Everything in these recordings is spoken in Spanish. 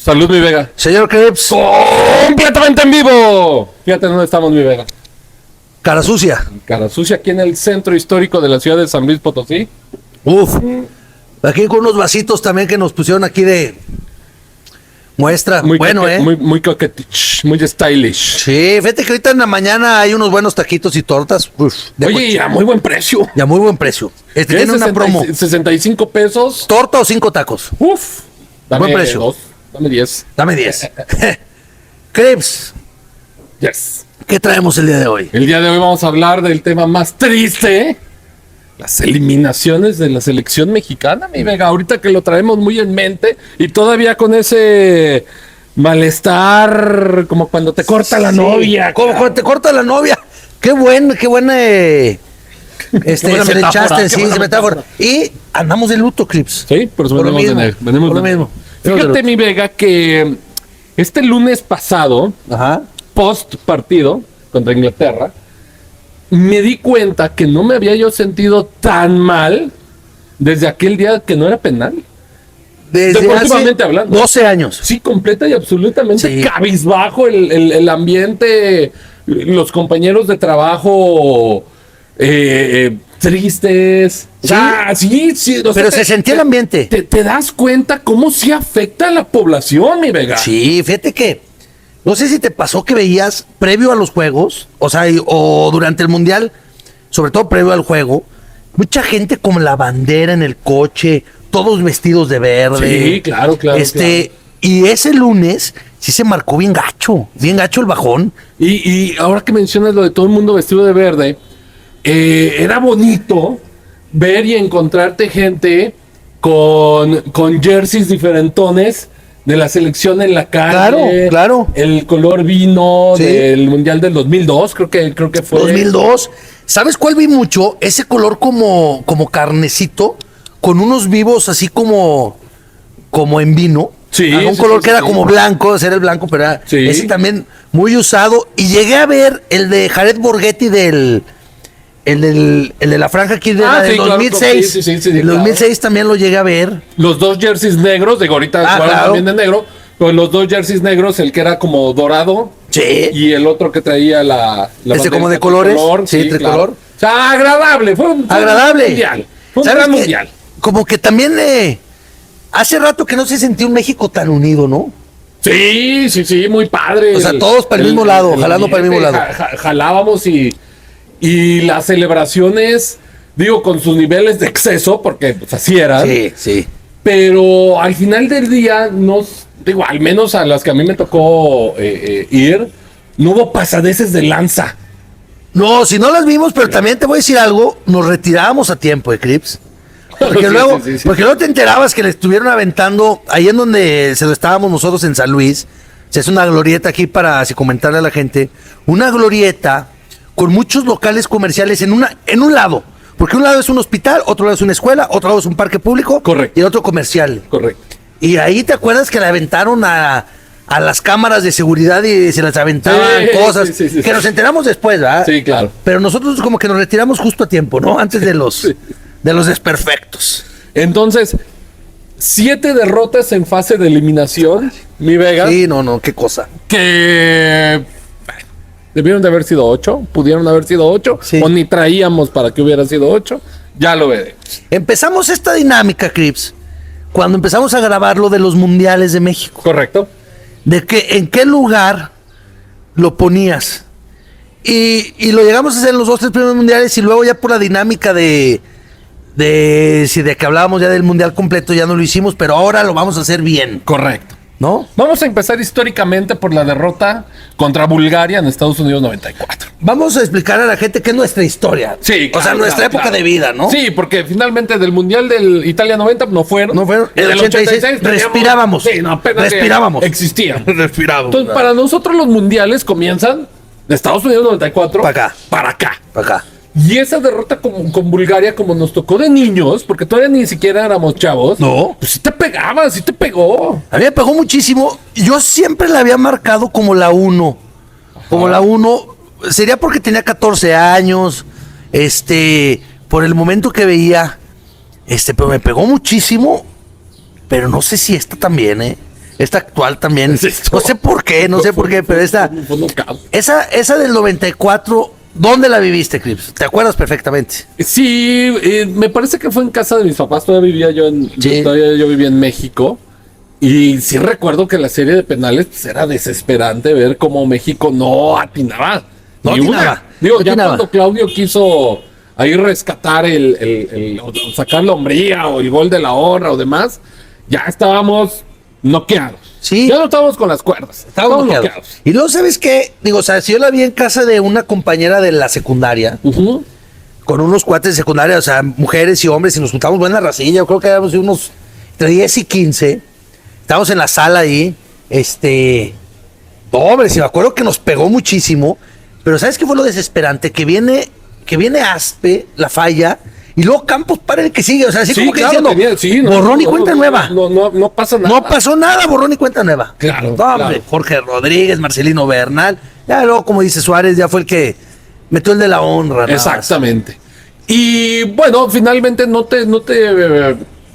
Salud, mi Vega. Señor Krebs. Completamente en vivo. Fíjate dónde estamos, mi Vega. Cara sucia. Cara sucia, aquí en el centro histórico de la ciudad de San Luis Potosí. Uf. Aquí con unos vasitos también que nos pusieron aquí de muestra. Muy bueno, muy coquetich, muy stylish. Sí, fíjate que ahorita en la mañana hay unos buenos taquitos y tortas. Uf, Oye, y a muy buen precio. y a muy buen precio. Tiene una promo. 65 pesos. ¿Torta o 5 tacos? Uf. Dame Buen precio. 2, dame 10. Dame 10. Krebs, Yes. ¿qué traemos el día de hoy? El día de hoy vamos a hablar del tema más triste. Las eliminaciones de la selección mexicana, mi Vega. Ahorita que lo traemos muy en mente y todavía con ese malestar, como cuando te corta la novia. Como cuando te corta la novia. Qué buena buena se le metáfora, echaste, qué sí, buena esa metáfora. Y andamos de luto, Krebs. Sí, por eso Por lo venimos mismo, venimos por lo de mismo. Fíjate, mi Vega, que este lunes pasado, Ajá. post partido contra Inglaterra, me di cuenta que no me había yo sentido tan mal desde aquel día que no era penal. Desde Deportivamente hace hablando. 12 años. Sí, completa y absolutamente Sí. cabizbajo el ambiente, los compañeros de trabajo tristes. O sea, sí, o sea, Pero se sentía el ambiente. Te das cuenta cómo sí afecta a la población, mi Vega. Sí, fíjate que no sé si te pasó que veías previo a los juegos, o sea, o durante el mundial, sobre todo previo al juego, mucha gente con la bandera en el coche, todos vestidos de verde. Sí, claro. Y ese lunes sí se marcó bien gacho el bajón. Y ahora que mencionas lo de todo el mundo vestido de verde, era bonito ver y encontrarte gente con jerseys diferentones de la selección en la calle. Claro. El color vino Sí. del Mundial del 2002, creo que fue. 2002. ¿Sabes cuál vi mucho? Ese color como carnecito, con unos vivos así como en vino. Sí, Un sí, color sí, que era sí. como blanco, ese era el blanco, pero era Sí. ese también muy usado. Y llegué a ver el de Jared Borghetti el de la franja aquí de Ah, la del sí, claro, 2006. sí, El claro. 2006 también lo llegué a ver. Los dos jerseys negros, digo, ahorita jugaron claro. también de negro, pero los dos jerseys negros, el que era como dorado Sí. y el otro que traía la Como de banderita colores. tricolor, Sí, tricolor. claro. O sea, agradable, fue un Agradable. mundial. Fue un ¿Sabes gran qué? mundial. Como que también hace rato que no se sentía un México tan unido, ¿no? Sí, muy padre. O sea, todos para el mismo lado, jalando para el mismo lado. Jalábamos y las celebraciones, digo, con sus niveles de exceso, porque pues, así eran. Sí. Pero al final del día, digo, al menos a las que a mí me tocó ir, no hubo pasadeces de lanza. No, si no las vimos, pero también te voy a decir algo, nos retirábamos a tiempo, Krebs. Porque, Sí, luego, sí. porque luego te enterabas que le estuvieron aventando, ahí en donde se lo estábamos nosotros en San Luis, se hace una glorieta aquí para así comentarle a la gente, una glorieta con muchos locales comerciales en un lado. Porque un lado es un hospital, otro lado es una escuela, otro lado es un parque público. Correcto. Y el otro comercial. Correcto. Y ahí te acuerdas que le aventaron a las cámaras de seguridad y se las aventaban cosas sí, que nos enteramos después, ¿verdad? Sí, claro. Pero nosotros como que nos retiramos justo a tiempo, ¿no? Antes de los desperfectos. Entonces, 7 derrotas en fase de eliminación, mi Vega. Sí, no, qué cosa. Que debieron de haber sido 8, pudieron haber sido 8, Sí. o ni traíamos para que hubiera sido 8, ya lo veremos. Empezamos esta dinámica, Krebs, cuando empezamos a grabar lo de los mundiales de México. Correcto. De que en qué lugar lo ponías. Y lo llegamos a hacer en los 2-3 primeros mundiales y luego ya por la dinámica de que hablábamos ya del mundial completo, ya no lo hicimos, pero ahora lo vamos a hacer bien, Correcto. ¿no? Vamos a empezar históricamente por la derrota contra Bulgaria en Estados Unidos 94. Vamos a explicar a la gente qué es nuestra historia. Sí, o sea, nuestra época de vida, ¿no? Sí, porque finalmente del Mundial del Italia 90 no fueron. No fueron. En El 86 teníamos- respirábamos. Sí, no, apenas Respirábamos. existían. Respirábamos. Entonces, para nosotros los mundiales comienzan de Estados Unidos 94 Para acá. Para acá. Para acá. Y esa derrota con Bulgaria, como nos tocó de niños, porque todavía ni siquiera éramos chavos. No. Pues sí te pegaba, sí te pegó. A mí me pegó muchísimo. Yo siempre la había marcado como la 1. Como la 1. Sería porque tenía 14 años. Por el momento que veía. Pero me pegó muchísimo. Pero no sé si esta también, Esta actual también. Es esto. No sé por qué, pero Fue knockout. esa del 94, ¿dónde la viviste, Crips? ¿Te acuerdas perfectamente? Sí, me parece que fue en casa de mis papás. Sí. Todavía yo vivía en México. Y sí recuerdo que la serie de penales pues, era desesperante ver cómo México no atinaba. No Ni una. atinaba, Digo, no ya atinaba. cuando Claudio quiso ahí rescatar o sacar la hombría o el gol de la honra o demás, ya estábamos noqueados. Sí. Ya no estábamos con las cuerdas. Estábamos noqueados. Y luego, ¿sabes qué? Digo, o sea, si yo la vi en casa de una compañera de la secundaria, Ujú. con unos cuates de secundaria, o sea, mujeres y hombres, y nos juntamos buena racilla, yo creo que éramos unos entre 10 y 15. Estábamos en la sala ahí, no, hombre, si me acuerdo que nos pegó muchísimo, pero ¿sabes qué fue lo desesperante? Que viene Aspe, la falla, y luego Campos para el que sigue, o sea, así Sí, como que claro, diciendo, borrón y cuenta nueva. No pasa nada. No pasó nada, borrón y cuenta nueva. Claro, No, hombre, claro. Jorge Rodríguez, Marcelino Bernal, ya luego, como dice Suárez, ya fue el que metió el de la honra. nada más. Exactamente. Y bueno, finalmente no te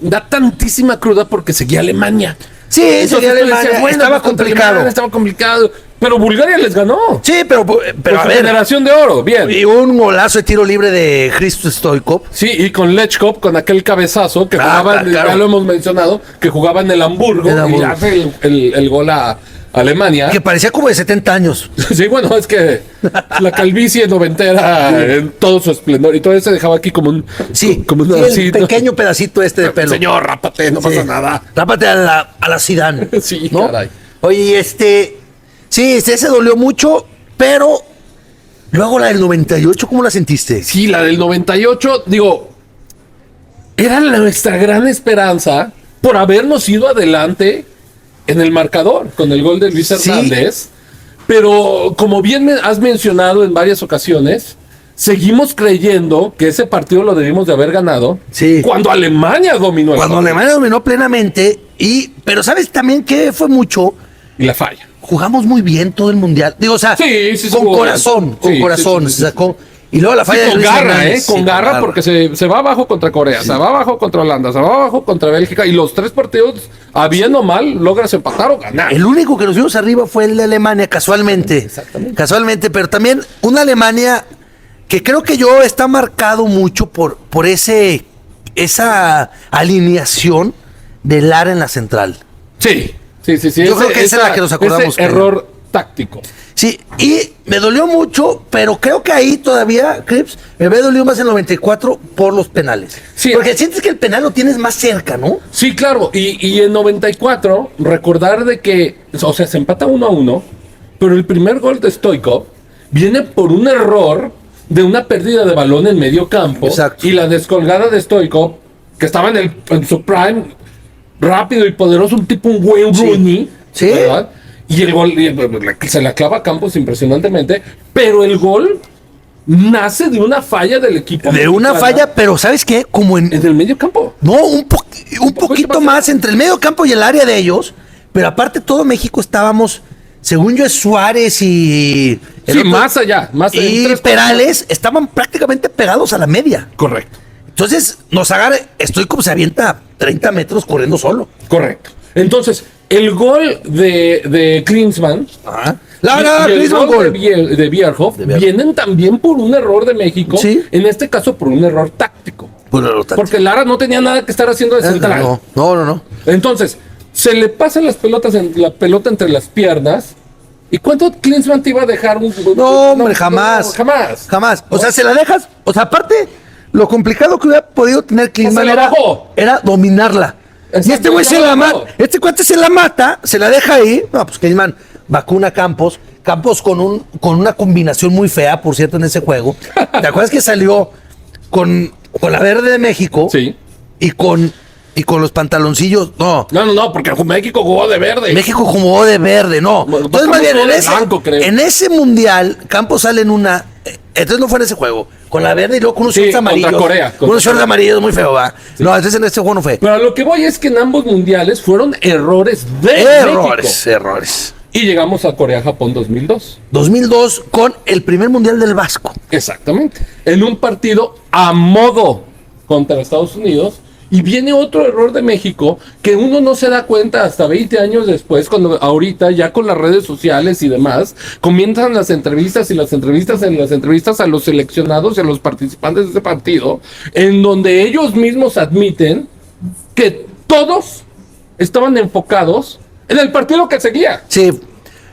da tantísima cruda porque seguía Alemania. Sí, Entonces seguía tú Alemania, decías, bueno, estaba pues, contra complicado. Alemania estaba complicado. Pero Bulgaria les ganó. Sí, pero Con a su ver, generación de oro, bien. y un golazo de tiro libre de Hristo Stoichkov. Sí, y con Lechkov, con aquel cabezazo que jugaba, claro. ya lo hemos mencionado, que jugaba en el Hamburgo, El Hamburgo. y hace el gol a Alemania. Que parecía como de 70 años. Sí, bueno, es que la calvicie noventera en todo su esplendor, y todo se dejaba aquí como un... Sí, como un sí, el así, ¿no? pequeño pedacito de pelo. Señor, rápate, no Sí. pasa nada. Rápate a la Zidane. Sí, ¿no? caray. Oye, sí, se dolió mucho, pero luego la del 98, ¿cómo la sentiste? Sí, la del 98, digo, era nuestra gran esperanza por habernos ido adelante en el marcador con el gol de Luis Sí. Hernández. Pero como bien me has mencionado en varias ocasiones, seguimos creyendo que ese partido lo debimos de haber ganado Sí. cuando Alemania dominó el Cuando partido. Alemania dominó plenamente, pero ¿sabes también qué fue mucho? Y la falla. Jugamos muy bien todo el mundial. Digo, o sea, Sí, sí, con jugó corazón, bien. con Sí, corazón, sí, sí, se sacó. Y luego la Sí, falla de con Luis garra, Hernández. con Sí, garra, porque se va abajo contra Corea, se va abajo contra Holanda, se va abajo contra Bélgica, y los tres partidos, a bien o mal, logras empatar o ganar. El único que nos vimos arriba fue el de Alemania, casualmente. Exactamente. Casualmente, pero también una Alemania que creo que yo está marcado mucho por esa alineación de Lara en la central. Sí. Yo creo que esa es la que nos acordamos, Ese error táctico. Sí, y me dolió mucho, pero creo que ahí todavía, Crips, me había dolido más el 94 por los penales. Sí. Porque sientes que el penal lo tienes más cerca, ¿no? Sí, claro. Y en 94, recordar de que, o sea, se empata 1-1, pero el primer gol de Stoichkov viene por un error de una pérdida de balón en medio campo. Exacto. Y la descolgada de Stoichkov, que estaba en su prime, rápido y poderoso, un tipo, un Wayne Sí. Rooney, Sí. ¿verdad? Y el gol se la clava a Campos impresionantemente, pero el gol nace de una falla del equipo. De una mexicano falla, pero ¿sabes qué? Como en... en el medio campo. No, un poquito más más entre el medio campo y el área de ellos, pero aparte todo México estábamos, según yo, es Suárez y... el Sí, otro- más allá. Y Perales estaban prácticamente pegados a la media. Correcto. Entonces nos agarra, estoy como se avienta 30 metros corriendo solo. Correcto. Entonces, el gol de Klinsmann La y el Klinsmann gol gol. de Bierhoff vienen también por un error de México. Sí. En este caso, por un error táctico. Porque Porque Lara no tenía nada que estar haciendo de central. no. Entonces, se le pasan la pelota entre las piernas. ¿Y cuánto Klinsmann te iba a dejar un No, hombre, jamás. jamás. Jamás. O sea, se la dejas. O sea, aparte, lo complicado que hubiera podido tener Klinsmann la bajó. era dominarla. Exacto, Y este güey ya se la la bajó. mata. Este cuate se la mata, se la deja ahí. No, pues Klinsmann vacuna a Campos. Campos con una combinación muy fea, por cierto, en ese juego. ¿Te acuerdas que salió con la verde de México? Sí. Y con los pantaloncillos. No. No, porque México jugó de verde. México jugó de verde, no. Bueno, Entonces, más bien, jugó de blanco, creo. en ese mundial, Campos sale en una. Entonces no fue en ese juego. Con la verde y luego con unos Sí, shorts contra amarillos. Corea, contra Unos shorts Corea. amarillos muy feo, va. No, entonces en ese juego no fue. Pero a lo que voy es que en ambos mundiales fueron errores de México. Errores. Y llegamos a Corea-Japón 2002. 2002 con el primer mundial del Vasco. Exactamente. En un partido a modo contra Estados Unidos Y viene otro error de México que uno no se da cuenta hasta 20 años después, cuando ahorita ya con las redes sociales y demás, comienzan las entrevistas a los seleccionados y a los participantes de ese partido, en donde ellos mismos admiten que todos estaban enfocados en el partido que seguía. Sí,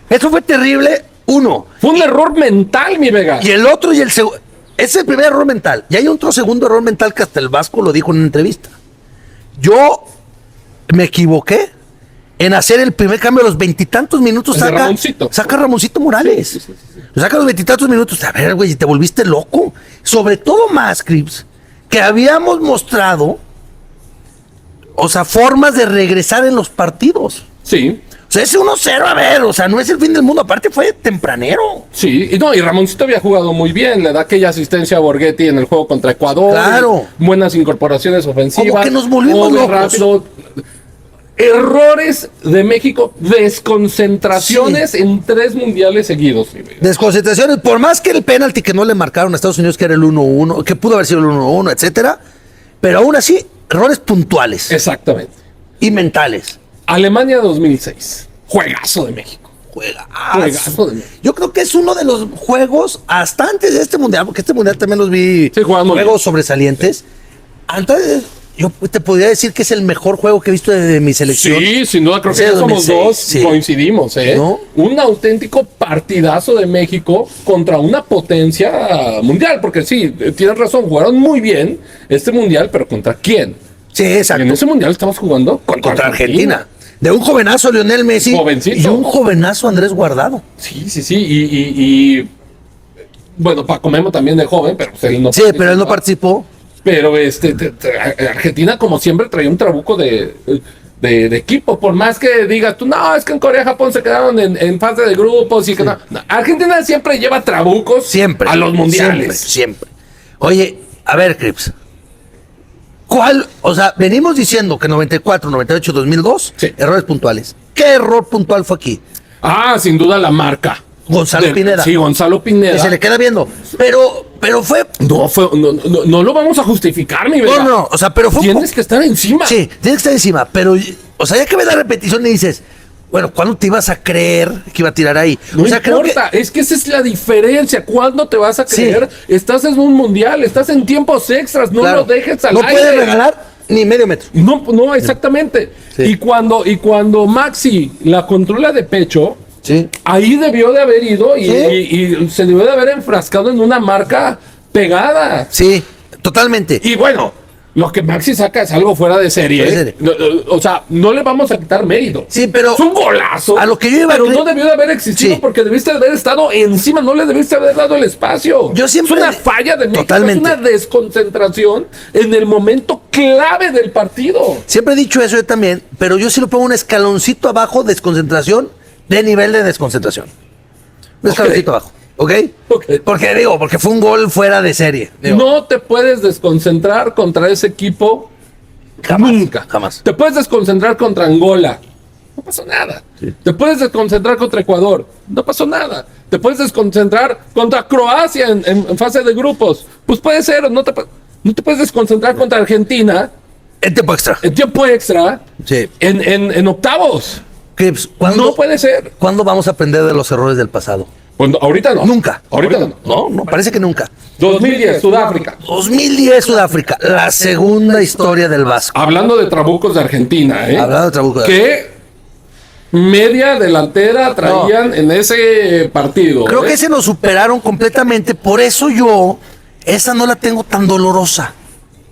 eso fue terrible. Uno. Fue un error mental, mi Vega. Y el otro y el segundo. Ese es el primer error mental. Y hay otro segundo error mental que hasta el Vasco lo dijo en una entrevista. Yo me equivoqué en hacer el primer cambio a los 20 minutos. Saca Ramoncito Morales. Sí. Saca los 20 minutos. A ver, güey, te volviste loco. Sobre todo más, Crips, que habíamos mostrado, o sea, formas de regresar en los partidos. Sí. O sea, ese 1-0, a ver, o sea, no es el fin del mundo. Aparte fue tempranero. Sí, y Ramoncito había jugado muy bien. Le da aquella asistencia a Borghetti en el juego contra Ecuador. Claro. Buenas incorporaciones ofensivas. Como que nos volvimos locos. Rápido. Errores de México, desconcentraciones en 3 mundiales seguidos. Desconcentraciones, por más que el penalti que no le marcaron a Estados Unidos, que era el 1-1, que pudo haber sido el 1-1, etcétera, pero aún así, errores puntuales. Exactamente. Y mentales. Alemania 2006. Juegazo de México. Juegazo de México. Yo creo que es uno de los juegos, hasta antes de este mundial, porque este mundial también los vi, juegos sobresalientes. Entonces, yo te podría decir que es el mejor juego que he visto de mi selección. Sí, sin duda, creo que ya somos dos, coincidimos, ¿eh? ¿No? Un auténtico partidazo de México contra una potencia mundial, porque sí, tienes razón, jugaron muy bien este mundial, pero ¿contra quién? Sí, exacto. Y en ese mundial estamos jugando contra Argentina. De un jovenazo Lionel Messi. Jovencito. Y un jovenazo Andrés Guardado. Sí. Y bueno, Paco Memo también de joven, pero él no participó. Pero él no participó. Pero Argentina, como siempre, traía un trabuco de equipo. Por más que digas tú, no, es que en Corea y Japón se quedaron en fase de grupos. Y que no. Argentina siempre lleva trabucos a los mundiales. Siempre. Oye, a ver, Crips. O sea, venimos diciendo que 94, 98, 2002, errores puntuales. ¿Qué error puntual fue aquí? Sin duda la marca. Gonzalo Pineda. Sí, Gonzalo Pineda. Que se le queda viendo. Pero fue... No lo vamos a justificar, mi Vega. No, o sea, pero fue... Tienes que estar encima. Sí, tienes que estar encima, pero... O sea, ya que ves la repetición y dices... Bueno, ¿cuándo te ibas a creer que iba a tirar ahí? No importa, es que esa es la diferencia. ¿Cuándo te vas a creer? Sí. Estás en un mundial, estás en tiempos extras, no lo dejes al aire. No puedes regalar ni medio metro. No, exactamente. Sí. Y cuando Maxi la controla de pecho, ahí debió de haber ido y se debió de haber enfrascado en una marca pegada. Sí, totalmente. Y bueno, lo que Maxi saca es algo fuera de serie. O sea, no le vamos a quitar mérito. Sí, pero... Es un golazo. A lo que yo iba pero no debió de haber existido porque debiste haber estado encima. No le debiste haber dado el espacio. Yo siempre... Es una falla de México. Totalmente. Es una desconcentración en el momento clave del partido. Siempre he dicho eso yo también, pero yo sí lo pongo un escaloncito abajo, desconcentración, de nivel de desconcentración. Un escaloncito abajo. ¿Ok? Porque fue un gol fuera de serie. No te puedes desconcentrar contra ese equipo jamás. Te puedes desconcentrar contra Angola. No pasó nada. Sí. Te puedes desconcentrar contra Ecuador. No pasó nada. Te puedes desconcentrar contra Croacia en fase de grupos. Pues puede ser. No te puedes desconcentrar contra Argentina. En tiempo extra. Sí. En octavos. Crips, no puede ser. ¿Cuándo vamos a aprender de los errores del pasado? Pues ahorita no. Nunca. Ahorita no. No, parece que nunca. 2010, Sudáfrica. 2010, Sudáfrica. La segunda historia del Vasco. Hablando de trabucos de Argentina, ¿eh? Hablando de trabucos de Argentina. Que media delantera traían en ese partido. Creo que se nos superaron completamente. Por eso esa no la tengo tan dolorosa.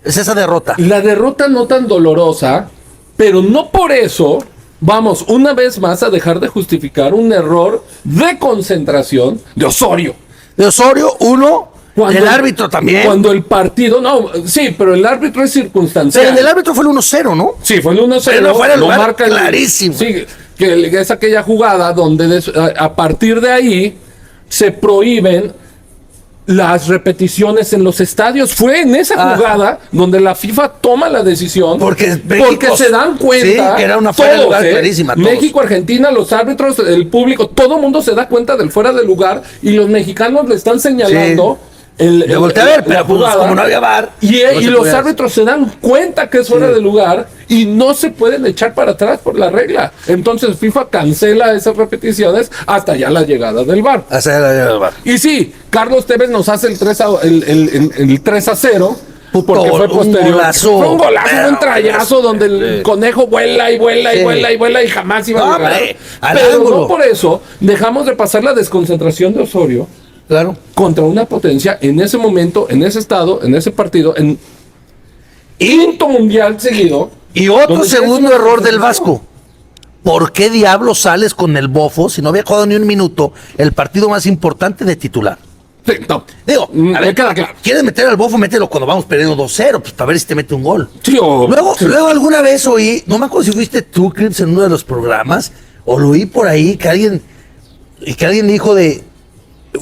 Es esa derrota. La derrota no tan dolorosa, pero no por eso... Vamos, una vez más a dejar de justificar un error de concentración de Osorio. De Osorio, el árbitro también. Cuando el partido, pero el árbitro es circunstancial. Pero el árbitro fue el 1-0, ¿no? Sí, fue el 1-0. Pero fuera el lugar marca clarísimo. Sí, que es aquella jugada donde a partir de ahí se prohíben las repeticiones en los estadios. Fue en esa jugada donde la FIFA toma la decisión porque se dan cuenta que era una fuera de lugar clarísima. México, Argentina, los árbitros, el público, todo el mundo se da cuenta del fuera de lugar y los mexicanos le están señalando Le volteé a ver, pero pues, jugada, como no había VAR. Y no se los podía árbitros se dan cuenta que es fuera de lugar y no se pueden echar para atrás por la regla. Entonces FIFA cancela esas repeticiones hasta ya la llegada del VAR. Hasta la llegada del VAR. Y sí, Carlos Tevez nos hace el 3-0. Porque fue posterior. Un golazo. Fue un golazo, Pero, un trayazo donde el conejo vuela y vuela y vuela y vuela y jamás iba a llegar. Al Pero ángulo. no por eso dejamos de pasar la desconcentración de Osorio Claro. contra una potencia en ese momento, en ese estado, en ese partido, en quinto mundial seguido. Y otro donde segundo tienes una error del concentración. Vasco. ¿Por qué diablos sales con el bofo si no había jugado ni un minuto el partido más importante de titular? Sí, no. Digo, Me queda claro. ¿quieres meter al bofo? Mételo cuando vamos perdiendo 2-0, pues para ver si te mete un gol. Sí, Luego alguna vez oí, no me acuerdo si fuiste tú, Crips, en uno de los programas, o lo oí por ahí, que alguien dijo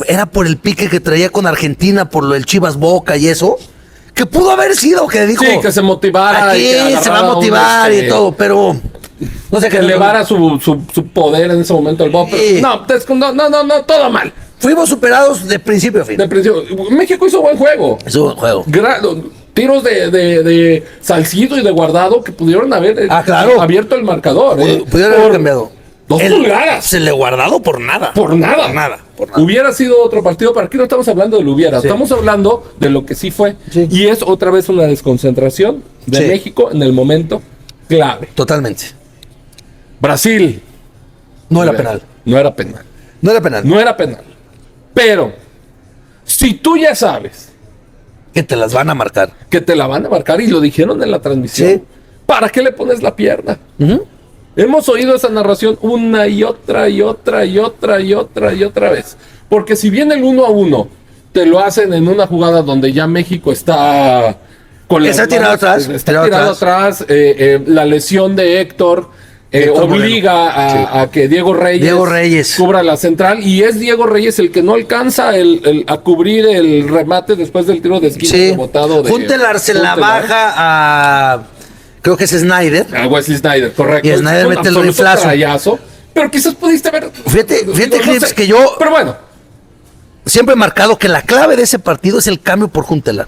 era por el pique que traía con Argentina, por lo del Chivas Boca y eso, que pudo haber sido, que dijo, Sí, que se motivara. aquí y que se va a agarrara motivar un, y todo, pero no sé Que qué elevara su poder en ese momento el Bob. Sí. No, todo mal. Fuimos superados de principio a fin. De principio, México hizo buen juego. Es un juego. Tiros de Salcido y de Guardado que pudieron haber Claro. abierto el marcador. Pudieron haber cambiado. 2 pulgadas. Se le guardado por nada. Por nada. Por nada. Por nada. Hubiera sido otro partido, pero aquí no estamos hablando de lo hubiera. Sí. Estamos hablando de lo que sí fue. Sí. Y es otra vez una desconcentración de Sí. México en el momento clave. Totalmente. Brasil. No era penal. No era penal. No era penal. No era penal. Pero, si tú ya sabes Que te las van a marcar. que te la van a marcar y lo dijeron en la transmisión, Sí. ¿para qué le pones la pierna? Hemos oído esa narración una y otra vez. Porque si bien el 1-1 te lo hacen en una jugada donde ya México está con Está las tirado manos- atrás, está tirado atrás, la lesión de Héctor Héctor obliga Moreno. a que Diego Reyes cubra la central y es Diego Reyes el que no alcanza a cubrir el remate después del tiro de esquina Sí. rebotado de Juntelar se la Huntelaar. baja a. Creo que es Snyder. A Wesley Snyder, correcto. Y Snyder Un mete el absoluto riflazo. trayazo, pero quizás pudiste haber. Fíjate, no Crips, sé. que yo Pero bueno, siempre he marcado que la clave de ese partido es el cambio por Juntelar.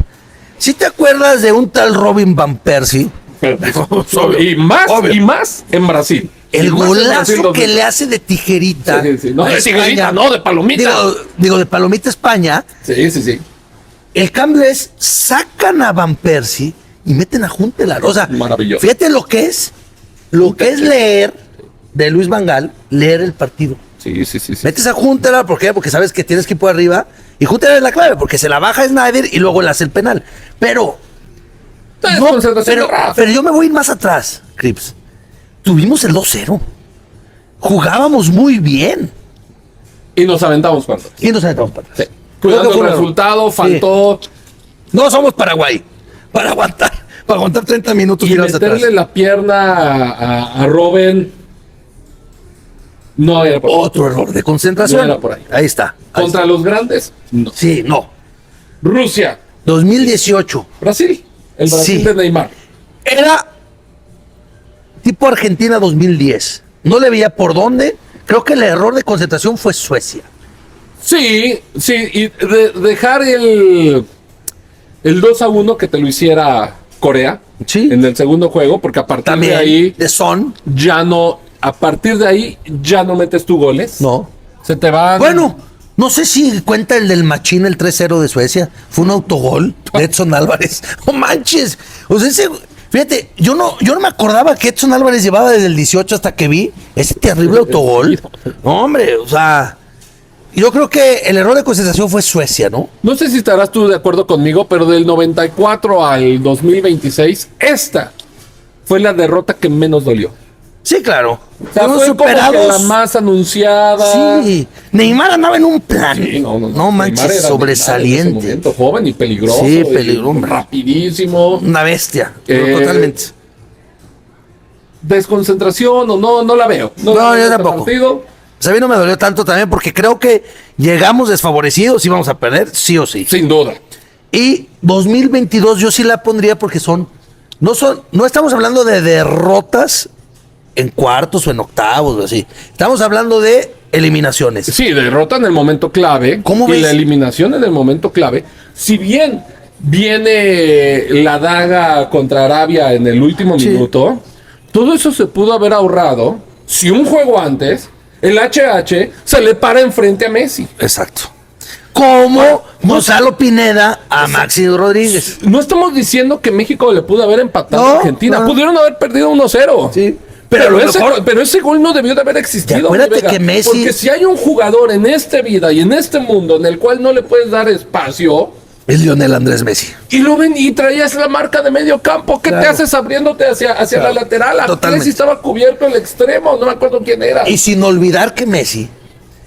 Si te acuerdas de un tal Robin Van Persie, y más en Brasil. el Y más en Brasil golazo que le hace de tijerita. Sí. No, a de tijerita, España. no, de palomita. Digo, de palomita España. Sí. El cambio es, sacan a Van Persie y meten a Juntelar. O sea, Maravilloso. fíjate lo que es leer de Luis Van Gaal, leer el partido. Sí. Metes a Juntelar, ¿por qué? Porque sabes que tienes que ir por arriba. Y Juntelar es la clave, porque se la baja Snyder y luego le hace el penal. Pero, pero yo me voy a ir más atrás, Crips. Tuvimos el 2-0. Jugábamos muy bien. Y nos aventamos cuando. Y nos aventamos para atrás. Sí. Creo que Cuidando fue el un error. resultado, Sí. faltó. No somos Paraguay. Para aguantar 30 minutos Y tirados meterle atrás. la pierna a Robben. No era por ahí. Otro error de concentración. No era por ahí. Ahí está. Ahí Contra está. los grandes, no. Sí, no. Rusia, 2018. Brasil. El Brasil Sí. de Neymar. Era tipo Argentina 2010. No le veía por dónde. Creo que el error de concentración fue Suecia. Sí, y dejar el 2-1 que te lo hiciera Corea Sí. en el segundo juego, porque a partir También de ahí de Son. ya no metes tú goles. No. Se te van. Bueno, no sé si cuenta el del Machín, el 3-0 de Suecia. Fue un autogol de Edson Álvarez. ¡No manches! O sea, fíjate, yo no me acordaba que Edson Álvarez llevaba desde el 18 hasta que vi ese terrible autogol. No, hombre, o sea, yo creo que el error de concentración fue Suecia, ¿no? No sé si estarás tú de acuerdo conmigo, pero del 94 al 2026, esta fue la derrota que menos dolió. Sí, claro. O sea, Fuimos fue como que la más anunciada. Sí. Neymar andaba en un plan. Sí, no. No Neymar manches, era sobresaliente. Neymar en ese momento, joven y peligroso. Sí, y peligroso. rapidísimo. Una bestia. Eh, Totalmente. Desconcentración o no la veo. No, la veo yo este tampoco. partido. Pues a mí no me dolió tanto también porque creo que llegamos desfavorecidos y vamos a perder, sí o sí. Sin duda. Y 2022 yo sí la pondría porque no estamos hablando de derrotas en cuartos o en octavos o así. Estamos hablando de eliminaciones. Sí, derrota en el momento clave. ¿Cómo y ves? la eliminación en el momento clave. Si bien viene la daga contra Arabia en el último Sí. minuto, todo eso se pudo haber ahorrado si un juego antes el HH se le para enfrente a Messi. Exacto. Como Gonzalo Pineda a Maxi Rodríguez. No estamos diciendo que México le pudo haber empatado No, a Argentina. no. Pudieron haber perdido 1-0. Sí. Pero, a lo ese, mejor- pero ese gol no debió de haber existido. Acuérdate mi Vega. que Messi- Porque si hay un jugador en esta vida y en este mundo en el cual no le puedes dar espacio, Es Lionel Andrés Messi. y lo ven y traías la marca de medio campo, ¿qué te Claro. haces abriéndote hacia Claro. la lateral? ¿A Totalmente. Messi estaba cubierto el extremo? No me acuerdo quién era. Y sin olvidar que Messi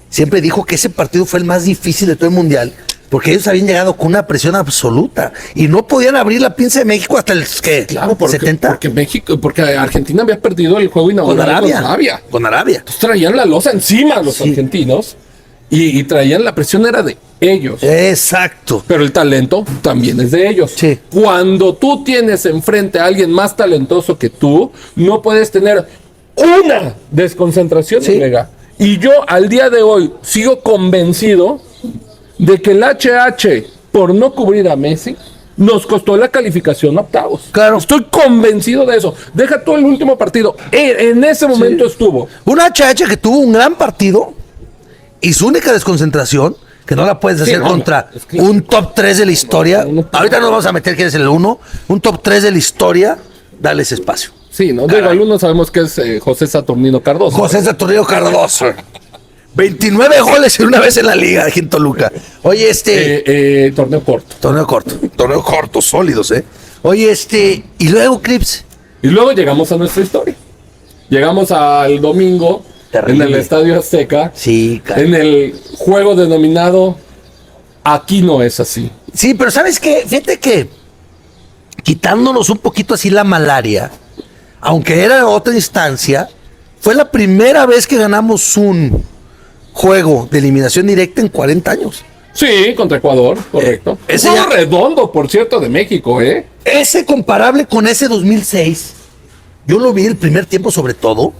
siempre dijo que ese partido fue el más difícil de todo el mundial, porque ellos habían llegado con una presión absoluta y no podían abrir la pinza de México hasta el ¿qué? Claro, porque, 70 porque México, porque Argentina había perdido el juego con inaugural Arabia. con Arabia. Con Arabia. Entonces traían la losa encima los Sí. argentinos y traían la presión era de ellos. Exacto. Pero el talento también es de ellos. Sí. Cuando tú tienes enfrente a alguien más talentoso que tú, no puedes tener una desconcentración, Sí. Vega. Y yo al día de hoy sigo convencido de que el HH, por no cubrir a Messi, nos costó la calificación a octavos. Claro. Estoy convencido de eso. Deja todo el último partido. En ese momento estuvo. Un HH que tuvo un gran partido y su única desconcentración, que no la puedes hacer no, contra es que- un top 3 de la historia. No. Ahorita nos vamos a meter quién es el 1. Un top 3 de la historia, darles espacio. Sí, ¿no? Digo, algunos sabemos que es José Saturnino Cardoso. José Saturnino Cardoso. 29 goles en una vez en la liga aquí en Toluca. Oye, Torneo corto. torneo corto, sólidos, Oye, y luego, Crips. Y luego llegamos a nuestra historia. Llegamos al domingo Terrible. en el Estadio Azteca, Sí, en el juego denominado Aquí no es así. Sí, pero ¿sabes qué? Fíjate que quitándonos un poquito así la malaria, aunque era otra instancia, fue la primera vez que ganamos un juego de eliminación directa en 40 años. Sí, contra Ecuador, correcto. Ese Juego ya- redondo, por cierto, de México, ¿eh? Ese comparable con ese 2006, yo lo vi el primer tiempo sobre todo,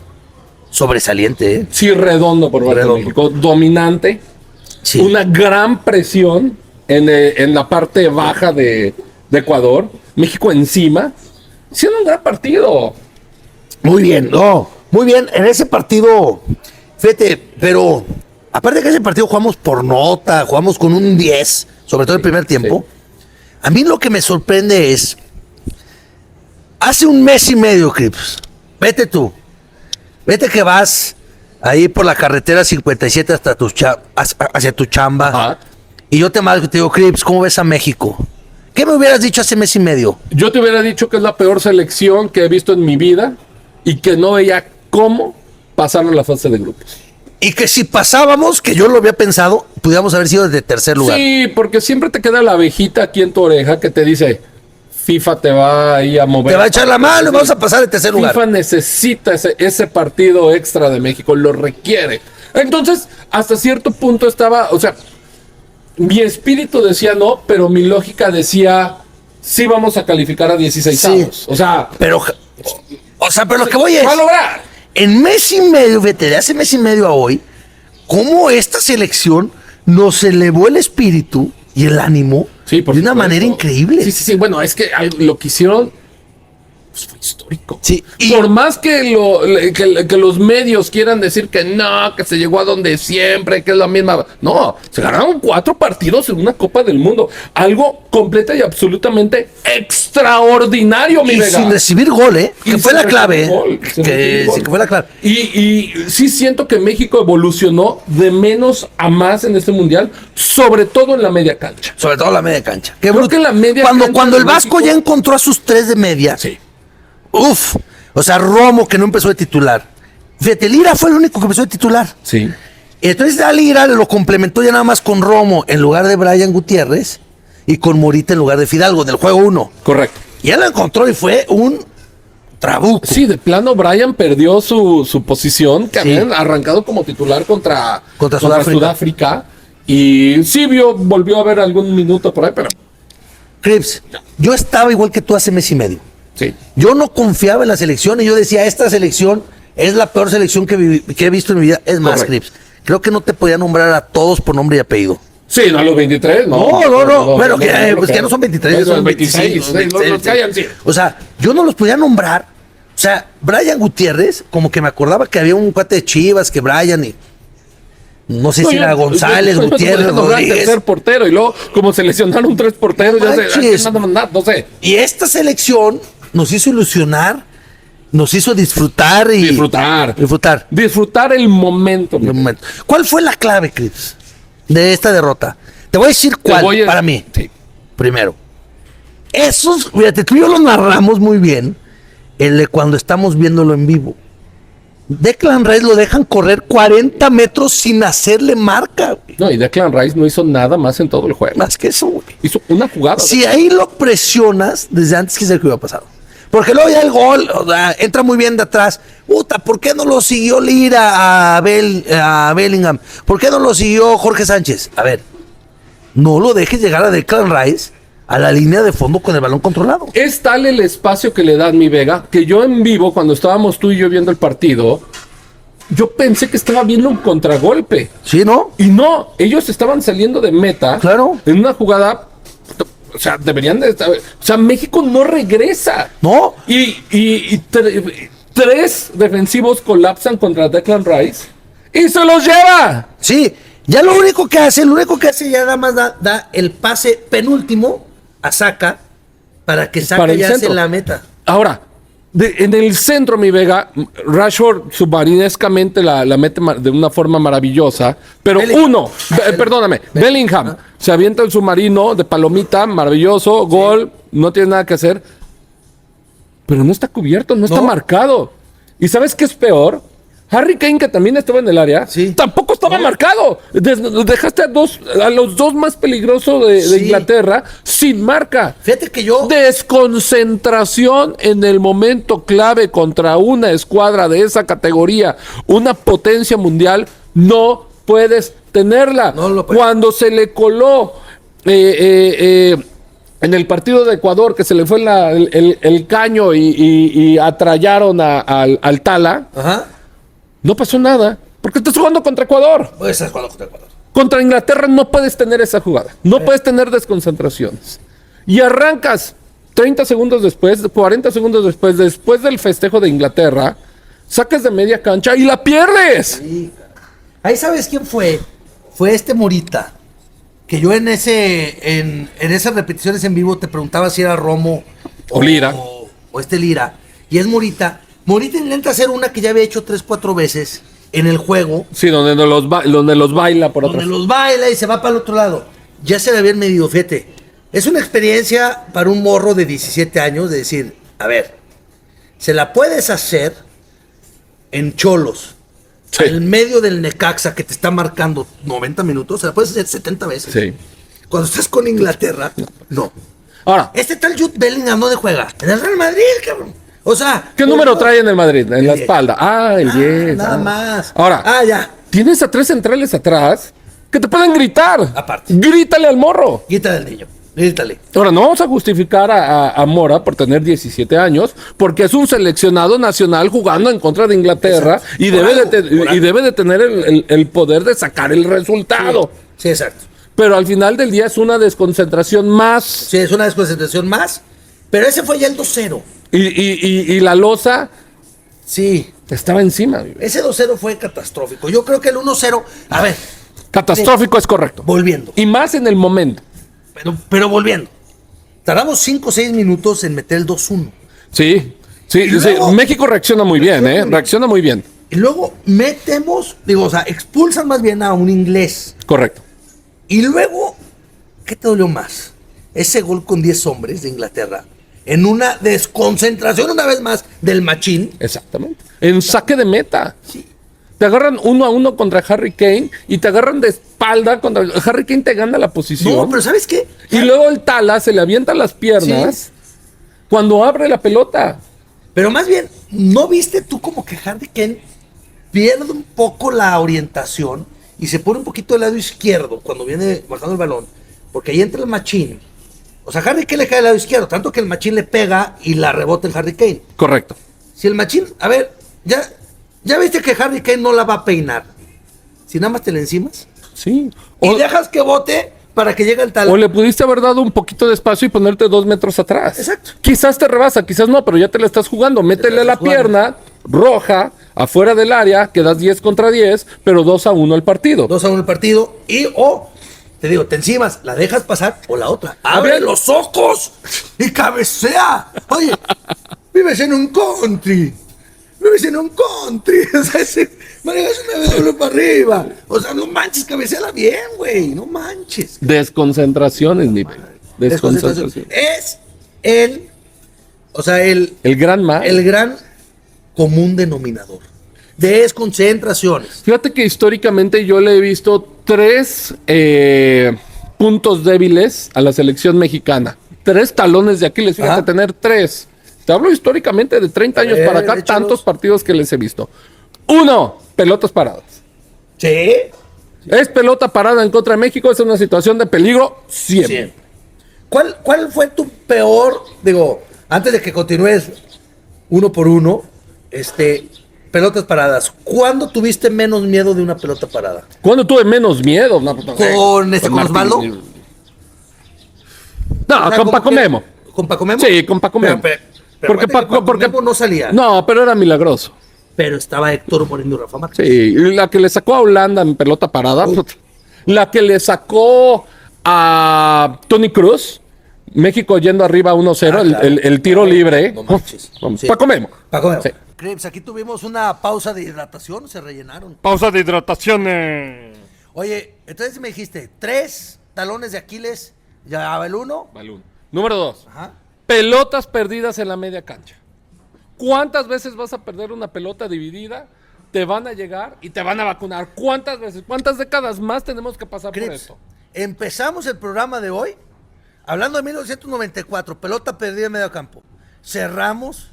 sobresaliente, ¿eh? Sí, redondo por parte de Redondo. México. Dominante. Sí. Una gran presión en la parte baja de Ecuador. México encima. Siendo un gran partido. Muy bien, no, muy bien. En ese partido, fíjate, pero aparte de que ese partido jugamos por nota, jugamos con un 10, sobre todo el primer tiempo. A mí lo que me sorprende es, hace un mes y medio, Crips, vete tú, vete que vas ahí por la carretera 57 hasta hacia tu chamba, Ajá. y yo te marco y te digo, Crips, ¿cómo ves a México? ¿Qué me hubieras dicho hace mes y medio? Yo te hubiera dicho que es la peor selección que he visto en mi vida y que no veía cómo pasaron la fase de grupos. Y que si pasábamos, que yo lo había pensado, pudiéramos haber sido desde tercer lugar. Sí, porque siempre te queda la abejita aquí en tu oreja que te dice, FIFA te va ahí a mover. Te va a echar la mano y vamos a pasar de tercer lugar. FIFA necesita ese partido extra de México, lo requiere. Entonces, hasta cierto punto estaba, o sea, mi espíritu decía no, pero mi lógica decía, sí vamos a calificar a 16 Sí. avos. O sea, Pero, pero lo que voy se es, va a lograr. en mes y medio, vete, de hace mes y medio a hoy, cómo esta selección nos elevó el espíritu y el ánimo Sí, por de una supuesto. manera increíble. Sí, sí, sí. Bueno, es que lo que hicieron pues, fue histórico. Sí, y- Por más que, que los medios quieran decir que no, que se llegó a donde siempre, que es la misma. No, se ganaron 4 partidos en una Copa del Mundo. Algo completa y absolutamente extraordinario, mi Y Vega. sin recibir gol, Y que fue sin la clave. recibir gol, sin Que, recibir gol. sí, que fue la clave. Y sí siento que México evolucionó de menos a más en este mundial, sobre todo en la media cancha. Sobre todo la media cancha. Qué Creo bruto. que la media cuando cancha cuando de el Vasco México- ya encontró a sus 3 de media, Sí. uf, o sea, Romo que no empezó de titular. Fíjate, Lira fue el único que empezó de titular. Sí. Entonces a Lira lo complementó ya nada más con Romo en lugar de Brian Gutiérrez y con Morita en lugar de Fidalgo del juego 1. Correcto. Y él lo encontró y fue un trabuco. Sí, de plano Brian perdió su posición que Sí. habían arrancado como titular contra Sudáfrica. Sudáfrica. Y sí volvió a ver algún minuto por ahí, pero Crips, yo estaba igual que tú hace mes y medio. sí. Yo no confiaba en la selección y yo decía, esta selección es la peor selección que he visto en mi vida. Es más, Correcto. Crips, creo que no te podía nombrar a todos por nombre y apellido. Sí, no a los 23, no. Bueno, pues que no son 23, son 26. Los que hayan sido. O sea, yo no los podía nombrar. O sea, Brian Gutiérrez, como que me acordaba que había un cuate de Chivas, que Brian y... No sé si era González, Gutiérrez, Rodríguez. Tercer portero y luego, como se lesionaron 3 porteros, no sé. Y esta selección nos hizo ilusionar, nos hizo disfrutar y... Disfrutar el momento. ¿Cuál fue la clave, Chris, de esta derrota? Te voy a decir cuál, para mí. Sí. Primero, esos, fíjate, tú y yo lo narramos muy bien, el de cuando estamos viéndolo en vivo. Declan Rice lo dejan correr 40 metros sin hacerle marca, güey. No, y Declan Rice no hizo nada más en todo el juego. Más que eso, güey. Hizo una jugada. Si ahí lo presionas, desde antes, ¿qué sé qué hubiera pasado? Porque luego ya el gol, o sea, entra muy bien de atrás. Puta, ¿por qué no lo siguió Lira a Bellingham? ¿Por qué no lo siguió Jorge Sánchez? A ver, no lo dejes llegar a Declan Rice a la línea de fondo con el balón controlado. Es tal el espacio que le dan mi Vega, que yo en vivo, cuando estábamos tú y yo viendo el partido, yo pensé que estaba viendo un contragolpe. ¿Sí, no? Y no, ellos estaban saliendo de meta. Claro. En una jugada, o sea, deberían de estar... O sea, México no regresa. No. Y 3 defensivos colapsan contra Declan Rice y se los lleva. Sí, ya lo único que hace ya nada más da el pase penúltimo a Saka para que Saka ya hace la meta. Ahora, en el centro, mi Vega, Rashford submarinescamente la mete de una forma maravillosa, pero Bellingham se avienta el submarino de palomita, maravilloso, gol, no tiene nada que hacer, pero no está cubierto, no está marcado. ¿Y sabes qué es peor? Harry Kane, que también estaba en el área, tampoco estaba marcado. Dejaste a los 2 más peligrosos de Inglaterra sin marca. Fíjate que yo... Desconcentración en el momento clave contra una escuadra de esa categoría, una potencia mundial, no puedes tenerla. No lo puedes. Cuando se le coló... en el partido de Ecuador, que se le fue el caño y atrallaron al Tala... Ajá. No pasó nada, porque estás jugando contra Ecuador. Estás jugando contra Ecuador. Contra Inglaterra no puedes tener esa jugada. No puedes tener desconcentraciones. Y arrancas 30 segundos después, 40 segundos después del festejo de Inglaterra, sacas de media cancha y la pierdes. Sí. Ahí sabes quién fue. Fue este Morita. Que yo en esas repeticiones en vivo te preguntaba si era Romo o Lira. O este Lira. Y es Morita. Morita intenta hacer una que ya había hecho 3-4 veces en el juego. Sí, donde los baila por atrás. Donde los baila y se va para el otro lado. Ya se le habían medido, fíjate. Es una experiencia para un morro de 17 años de decir, a ver, se la puedes hacer en Cholos, en medio del Necaxa que te está marcando 90 minutos, se la puedes hacer 70 veces. Sí. Cuando estás con Inglaterra, no. Ahora, este tal Jude Bellingham, ¿dónde juega? En el Real Madrid, cabrón. O sea... ¿Qué número trae en el Madrid? En la espalda. El 10. Nada más. Ahora, ya. Tienes a 3 centrales atrás que te pueden gritar. Aparte. Grítale al morro. Grítale al niño. Grítale. Ahora, no vamos a justificar a Mora por tener 17 años, porque es un seleccionado nacional jugando en contra de Inglaterra y debe de tener el poder de sacar el resultado. Sí, exacto. Pero al final del día es una desconcentración más. Sí, es una desconcentración más. Pero ese fue ya el 2-0. Y la losa sí estaba encima. Ese 2-0 fue catastrófico. Yo creo que el 1-0, a ver. Catastrófico es correcto. Volviendo. Y más en el momento. Pero volviendo. Tardamos 5 o 6 minutos en meter el 2-1. Sí. Luego, México reacciona muy bien, Reacciona muy bien. Y luego metemos, expulsan más bien a un inglés. Correcto. Y luego, ¿qué te dolió más? Ese gol con 10 hombres de Inglaterra. En una desconcentración, una vez más, del machín. Exactamente. En saque de meta. Sí. Te agarran 1-1 contra Harry Kane y te agarran de espalda contra... Harry Kane te gana la posición. No, pero ¿sabes qué? Y luego el Tala se le avienta las piernas cuando abre la pelota. Pero más bien, ¿no viste tú como que Harry Kane pierde un poco la orientación y se pone un poquito del lado izquierdo cuando viene bajando el balón? Porque ahí entra el machín. O sea, Harry Kane le cae al lado izquierdo, tanto que el machín le pega y la rebota el Harry Kane. Correcto. Si el machín, a ver, ya viste que Harry Kane no la va a peinar. si nada más te la encimas Sí. y dejas que bote para que llegue el talón. O le pudiste haber dado un poquito de espacio y ponerte 2 metros atrás. Exacto. Quizás te rebasa, quizás no, pero ya te la estás jugando. Métele la estás jugando. pierna roja afuera del área, quedas 10 contra 10, pero 2-1 el partido. 2-1 el partido y te digo, te encimas, la dejas pasar o la otra. ¡Abre Había- los ojos y cabecea! Oye, vives en un country. Vives en un country. O sea, manejas una doble para arriba. O sea, no manches, cabeceala bien, güey. No manches. Desconcentraciones, mi bebé. Desconcentración. Es el, o sea, El gran mal. el gran común denominador. Desconcentraciones. Fíjate que históricamente yo le he visto 3 puntos débiles a la selección mexicana. 3 talones de Aquiles. Fíjate, Ajá. tener 3. Te hablo históricamente de 30 años para acá, échalos. tantos partidos que les he visto. 1, pelotas paradas. Sí. Es pelota parada en contra de México, es una situación de peligro siempre. Sí. ¿Cuál fue tu peor, digo, antes de que continúes uno por uno, pelotas paradas? ¿Cuándo tuviste menos miedo de una pelota parada? ¿Cuándo tuve menos miedo? No, ¿Con Osvaldo? No, O sea, con como Paco que- Memo. ¿Con Paco Memo? Sí, con Paco Memo. Pero Porque acuérdate que Paco- porque- Memo no salía. No, pero era milagroso. Pero estaba Héctor Moreno y Rafa Márquez. Sí, y la que le sacó a Holanda en pelota parada, la que le sacó a Tony Cruz, México yendo arriba 1-0, Claro. el tiro libre. No manches. Uf, Sí. Paco Memo. Paco Memo. Sí. Krebs, aquí tuvimos una pausa de hidratación, se rellenaron. Pausa de hidratación. Oye, entonces me dijiste, 3 talones de Aquiles, ya va el 1. Balón. Número 2. Ajá. Pelotas perdidas en la media cancha. ¿Cuántas veces vas a perder una pelota dividida? Te van a llegar y te van a vacunar. ¿Cuántas veces? ¿Cuántas décadas más tenemos que pasar por Krebs, esto? empezamos el programa de hoy hablando de 1994, pelota perdida en medio campo. Cerramos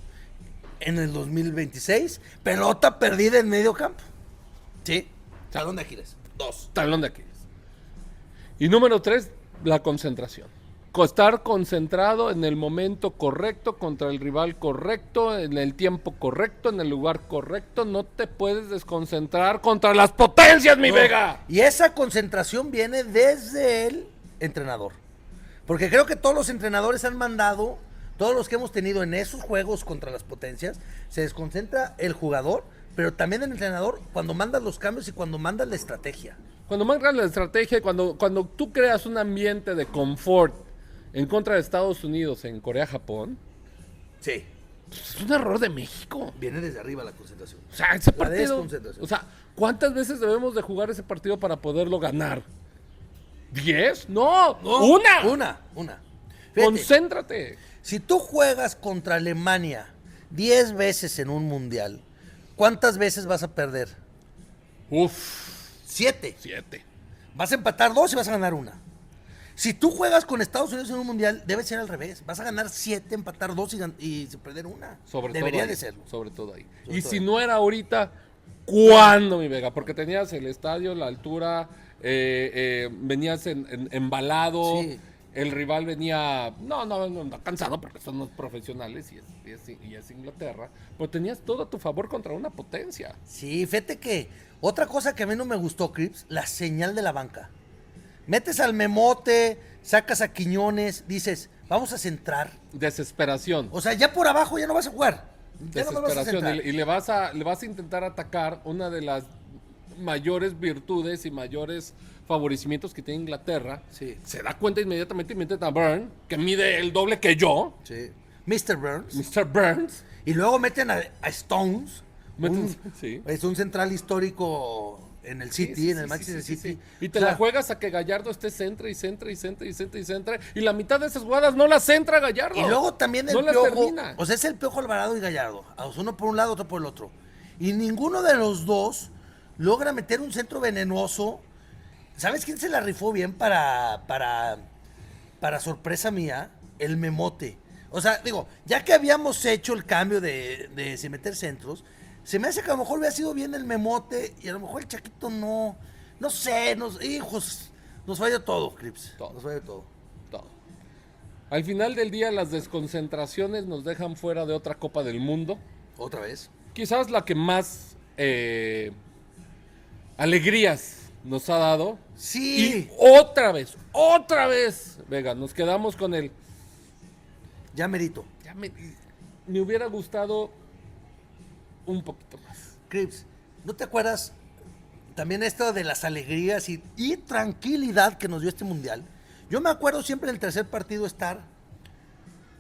en el 2026, pelota perdida en medio campo. ¿Sí? Talón de Aquiles. 2. Talón de Aquiles. Y número 3, la concentración. Estar concentrado en el momento correcto, contra el rival correcto, en el tiempo correcto, en el lugar correcto. No te puedes desconcentrar contra las potencias, mi No. Vega. Y esa concentración viene desde el entrenador. Porque creo que todos los entrenadores han mandado, todos los que hemos tenido en esos juegos contra las potencias, se desconcentra el jugador, pero también el entrenador cuando manda los cambios y cuando manda la estrategia. Cuando marcas la estrategia, cuando tú creas un ambiente de confort en contra de Estados Unidos en Corea-Japón, Sí. pues es un error de México. Viene desde arriba la concentración. O sea, ese La partido. desconcentración. O sea, ¿cuántas veces debemos de jugar ese partido para poderlo ganar? ¿10? No, una. Una. Fíjate, Concéntrate. si tú juegas contra Alemania 10 veces en un mundial, ¿cuántas veces vas a perder? Uf, 7. 7. Vas a empatar 2 y vas a ganar una. Si tú juegas con Estados Unidos en un mundial, debe ser al revés. Vas a ganar 7, empatar 2 y perder una. Debería ahí, de serlo. Sobre todo ahí. Sobre Y todo si ahí. no era ahorita, ¿cuándo, mi Vega? Porque tenías el estadio, la altura, venías embalado, Sí. el rival venía, no, cansado porque son los profesionales y es Inglaterra, pero tenías todo a tu favor contra una potencia. Sí, fíjate que otra cosa que a mí no me gustó, Crips, la señal de la banca. Metes al Memote, sacas a Quiñones, dices, vamos a centrar. Desesperación. O sea, ya por abajo ya no vas a jugar. Ya no me vas a Desesperación. centrar. Y le vas a intentar atacar una de las mayores virtudes y mayores favorecimientos que tiene Inglaterra. Sí. Se da cuenta inmediatamente y mete a Burns, que mide el doble que yo, Sí. Mr. Burns. Mr. Burns. Y luego meten a Stones. Sí. Es un central histórico en el City, Sí, en el sí, Manchester sí, sí, City. sí. Y te O sea, la juegas a que Gallardo esté centre y centre y centre y centre y centre. Y la mitad de esas jugadas no las centra Gallardo. Y luego también el no las Piojo. termina. O sea, es el Piojo Alvarado y Gallardo. Uno por un lado, otro por el otro. Y ninguno de los dos logra meter un centro venenoso. ¿Sabes quién se la rifó bien para sorpresa mía? El Memote. O sea, digo, ya que habíamos hecho el cambio de sin meter centros, se me hace que a lo mejor hubiera sido bien el Memote y a lo mejor el Chaquito no. No sé, hijos, nos falló todo, Crips. Todo. Nos falló todo. Todo. Al final del día, las desconcentraciones nos dejan fuera de otra Copa del Mundo. Otra vez. Quizás la que más alegrías nos ha dado. Sí. Y otra vez, Vega, nos quedamos con el... Ya merito. Ya me hubiera gustado un poquito más. Crips, ¿no te acuerdas también esto de las alegrías y tranquilidad que nos dio este mundial? Yo me acuerdo siempre en el tercer partido estar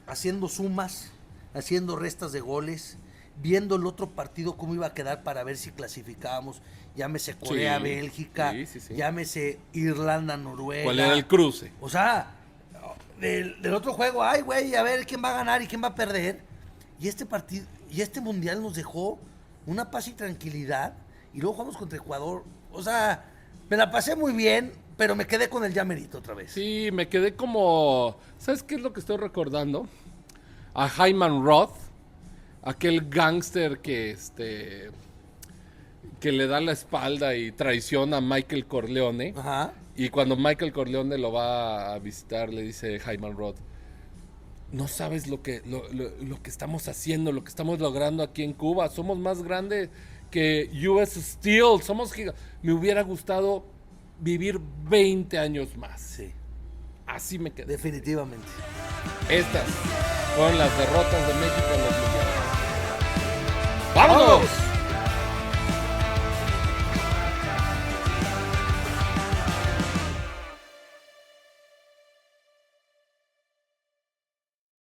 haciendo sumas, haciendo restas de goles, viendo el otro partido cómo iba a quedar para ver si clasificábamos. Llámese Corea, Sí, Bélgica, sí. llámese Irlanda, Noruega. ¿Cuál era el cruce? O sea, del otro juego, ay, güey, a ver quién va a ganar y quién va a perder. Y este partido, y este mundial nos dejó una paz y tranquilidad. Y luego jugamos contra Ecuador. O sea, me la pasé muy bien, pero me quedé con el ya merito otra vez. Sí, me quedé como... ¿Sabes qué es lo que estoy recordando? A Hyman Roth, aquel gángster que le da la espalda y traiciona a Michael Corleone. Ajá. Y cuando Michael Corleone lo va a visitar, le dice Hyman Roth, no sabes lo que estamos haciendo, lo que estamos logrando aquí en Cuba. Somos más grandes que US Steel. Me hubiera gustado vivir 20 años más. Sí, Así me quedé. definitivamente. Estas fueron las derrotas de México en los mundiales. ¡Vámonos!